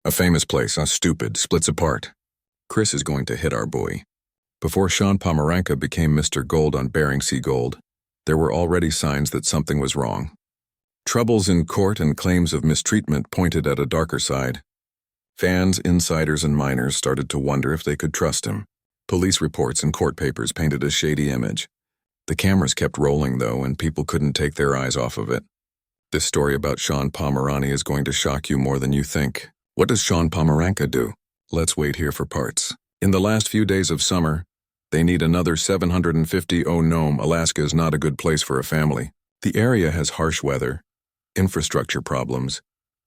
A famous place, stupid, splits apart. Chris is going to hit our boy. Before Shawn Pomrenke became Mr. Gold on Bering Sea Gold, there were already signs that something was wrong. Troubles in court and claims of mistreatment pointed at a darker side. Fans, insiders, and miners started to wonder if they could trust him. Police reports and court papers painted a shady image. The cameras kept rolling, though, and people couldn't take their eyes off of it. This story about Shawn Pomrenke is going to shock you more than you think. What does Shawn Pomrenke do? Let's wait here for parts. In the last few days of summer, they need another 750. Oh, Nome, Alaska is not a good place for a family. The area has harsh weather, infrastructure problems,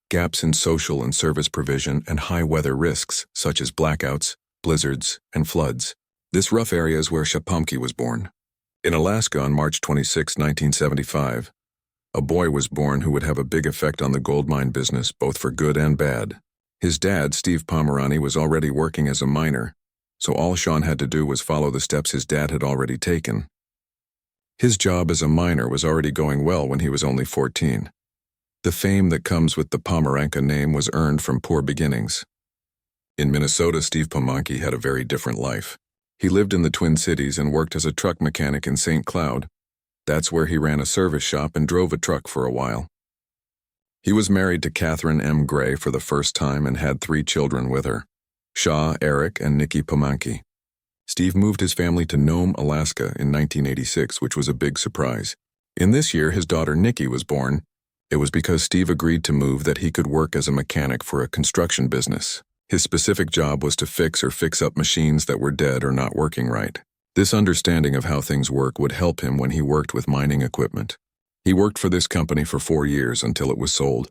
gaps in social and service provision, and high weather risks such as blackouts, blizzards, and floods. This rough area is where Shawn Pomrenke was born. In Alaska on March 26, 1975, a boy was born who would have a big effect on the gold mine business, both for good and bad. His dad, Steve Pomrenke, was already working as a miner, so all Shawn had to do was follow the steps his dad had already taken. His job as a miner was already going well when he was only 14. The fame that comes with the Pomrenke name was earned from poor beginnings. In Minnesota, Steve Pomrenke had a very different life. He lived in the Twin Cities and worked as a truck mechanic in St. Cloud. That's where he ran a service shop and drove a truck for a while. He was married to Catherine M. Gray for the first time and had 3 children with her, Shaw, Eric, and Nikki Pomrenke. Steve moved his family to Nome, Alaska in 1986, which was a big surprise. In this year, his daughter Nikki was born. It was because Steve agreed to move that he could work as a mechanic for a construction business. His specific job was to fix up machines that were dead or not working right. This understanding of how things work would help him when he worked with mining equipment. He worked for this company for 4 years until it was sold.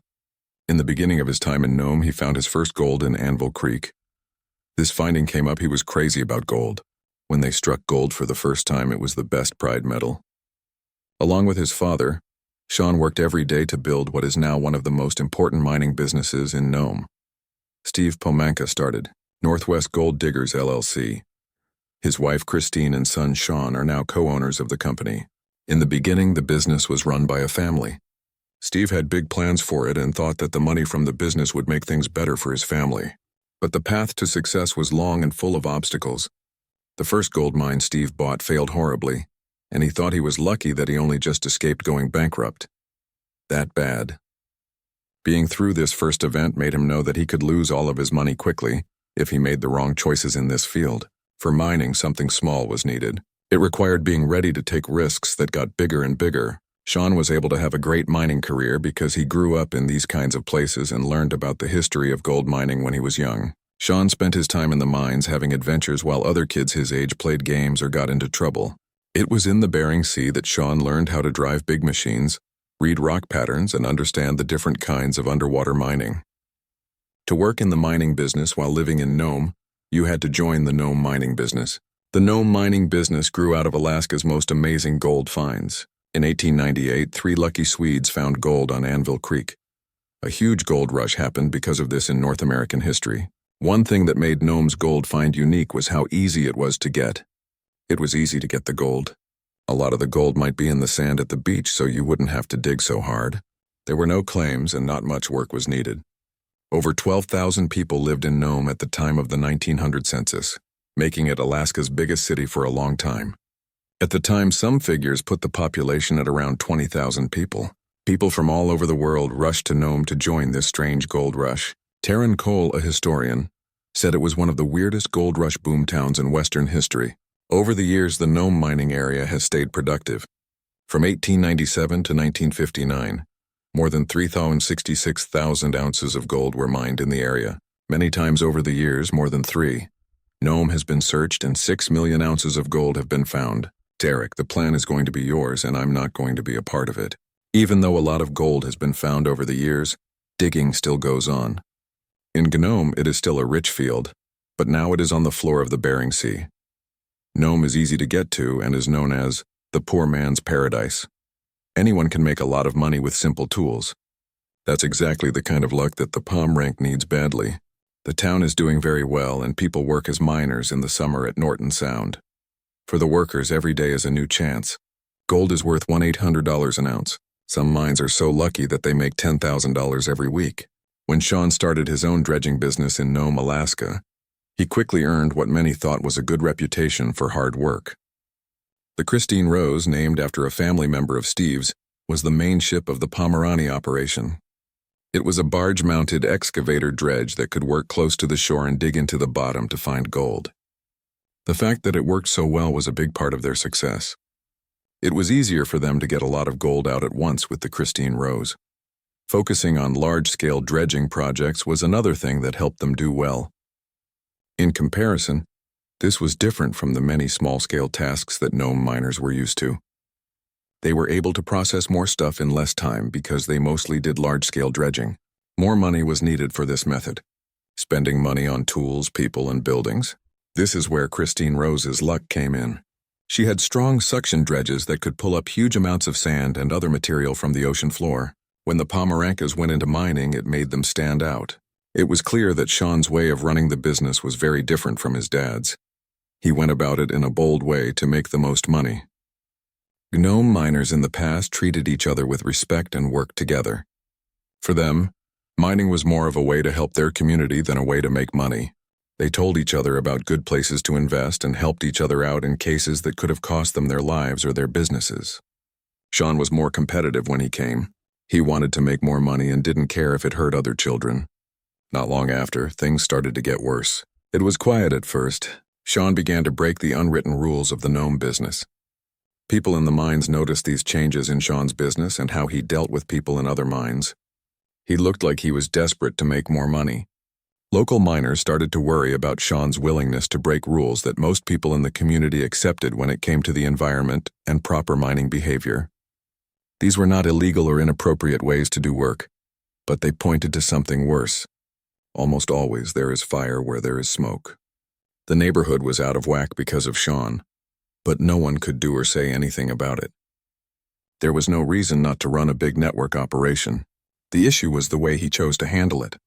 In the beginning of his time in Nome, he found his first gold in Anvil Creek. This finding came up he was crazy about gold. When they struck gold for the first time, it was the best pride metal. Along with his father, Shawn worked every day to build what is now one of the most important mining businesses in Nome. Steve Pomrenke started Northwest Gold Diggers, LLC. His wife Christine and son Shawn are now co-owners of the company. In the beginning, the business was run by a family. Steve had big plans for it and thought that the money from the business would make things better for his family. But the path to success was long and full of obstacles. The first gold mine Steve bought failed horribly, and he thought he was lucky that he only just escaped going bankrupt. That bad. Being through this first event made him know that he could lose all of his money quickly if he made the wrong choices in this field. For mining, something small was needed. It required being ready to take risks that got bigger and bigger. Shawn was able to have a great mining career because he grew up in these kinds of places and learned about the history of gold mining when he was young. Shawn spent his time in the mines having adventures while other kids his age played games or got into trouble. It was in the Bering Sea that Shawn learned how to drive big machines, read rock patterns, and understand the different kinds of underwater mining. To work in the mining business while living in Nome, you had to join the Nome mining business. The Nome mining business grew out of Alaska's most amazing gold finds. In 1898, 3 lucky Swedes found gold on Anvil Creek. A huge gold rush happened because of this in North American history. One thing that made Nome's gold find unique was how easy it was to get. It was easy to get the gold. A lot of the gold might be in the sand at the beach, so you wouldn't have to dig so hard. There were no claims and not much work was needed. Over 12,000 people lived in Nome at the time of the 1900 census, making it Alaska's biggest city for a long time. At the time, some figures put the population at around 20,000 people. People from all over the world rushed to Nome to join this strange gold rush. Taryn Cole, a historian, said it was one of the weirdest gold rush boomtowns in Western history. Over the years, the Nome mining area has stayed productive. From 1897 to 1959, more than 366,000 ounces of gold were mined in the area. Many times over the years, more than 3. Nome has been searched and 6 million ounces of gold have been found. Derek, the plan is going to be yours and I'm not going to be a part of it. Even though a lot of gold has been found over the years, digging still goes on. In Nome, it is still a rich field, but now it is on the floor of the Bering Sea. Nome is easy to get to and is known as the poor man's paradise. Anyone can make a lot of money with simple tools. That's exactly the kind of luck that the Pomrenke needs badly. The town is doing very well and people work as miners in the summer at Norton Sound. For the workers, every day is a new chance. Gold is worth $1,800 an ounce. Some mines are so lucky that they make $10,000 every week. When Shawn started his own dredging business in Nome, Alaska, he quickly earned what many thought was a good reputation for hard work. The Christine Rose, named after a family member of Steve's, was the main ship of the Pomrenke operation. It was a barge-mounted excavator dredge that could work close to the shore and dig into the bottom to find gold. The fact that it worked so well was a big part of their success. It was easier for them to get a lot of gold out at once with the Christine Rose. Focusing on large-scale dredging projects was another thing that helped them do well. In comparison, this was different from the many small-scale tasks that Nome miners were used to. They were able to process more stuff in less time because they mostly did large-scale dredging. More money was needed for this method, spending money on tools, people, and buildings. This is where Christine Rose's luck came in. She had strong suction dredges that could pull up huge amounts of sand and other material from the ocean floor. When the Pomrenkes went into mining, it made them stand out. It was clear that Shawn's way of running the business was very different from his dad's. He went about it in a bold way to make the most money. Nome miners in the past treated each other with respect and worked together. For them, mining was more of a way to help their community than a way to make money. They told each other about good places to invest and helped each other out in cases that could have cost them their lives or their businesses. Shawn was more competitive when he came. He wanted to make more money and didn't care if it hurt other children. Not long after, things started to get worse. It was quiet at first. Shawn began to break the unwritten rules of the Nome business. People in the mines noticed these changes in Shawn's business and how he dealt with people in other mines. He looked like he was desperate to make more money. Local miners started to worry about Shawn's willingness to break rules that most people in the community accepted when it came to the environment and proper mining behavior. These were not illegal or inappropriate ways to do work, but they pointed to something worse. Almost always there is fire where there is smoke. The neighborhood was out of whack because of Shawn, but no one could do or say anything about it. There was no reason not to run a big network operation. The issue was the way he chose to handle it.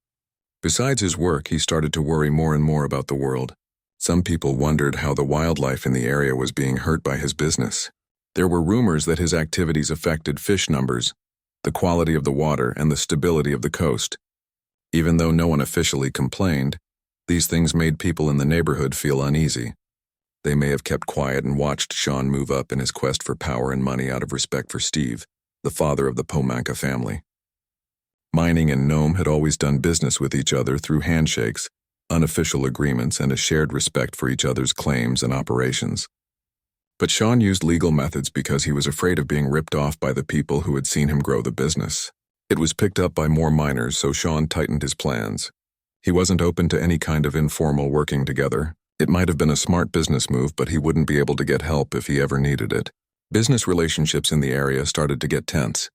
Besides his work, he started to worry more and more about the world. Some people wondered how the wildlife in the area was being hurt by his business. There were rumors that his activities affected fish numbers, the quality of the water, and the stability of the coast. Even though no one officially complained, these things made people in the neighborhood feel uneasy. They may have kept quiet and watched Shawn move up in his quest for power and money out of respect for Steve, the father of the Pomrenke family. Mining and Nome had always done business with each other through handshakes, unofficial agreements, and a shared respect for each other's claims and operations. But Shawn used legal methods because he was afraid of being ripped off by the people who had seen him grow the business. It was picked up by more miners, so Shawn tightened his plans. He wasn't open to any kind of informal working together. It might have been a smart business move, but he wouldn't be able to get help if he ever needed it. Business relationships in the area started to get tense.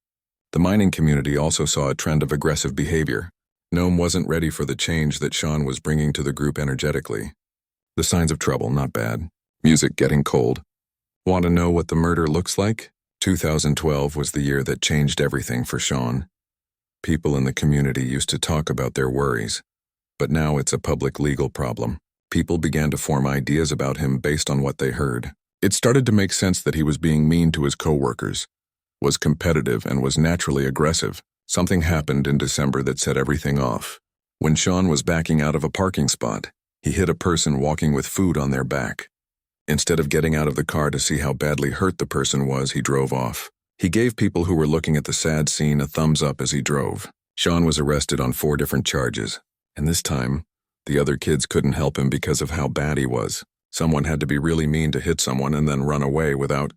The mining community also saw a trend of aggressive behavior. Nome wasn't ready for the change that Shawn was bringing to the group energetically. The signs of trouble, not bad. Music getting cold. Want to know what the murder looks like? 2012 was the year that changed everything for Shawn. People in the community used to talk about their worries, but now it's a public legal problem. People began to form ideas about him based on what they heard. It started to make sense that he was being mean to his co-workers, was competitive, and was naturally aggressive. Something happened in December that set everything off. When Shawn was backing out of a parking spot, he hit a person walking with food on their back. Instead of getting out of the car to see how badly hurt the person was, he drove off. He gave people who were looking at the sad scene a thumbs up as he drove. Shawn was arrested on 4 different charges, and this time, the other kids couldn't help him because of how bad he was. Someone had to be really mean to hit someone and then run away without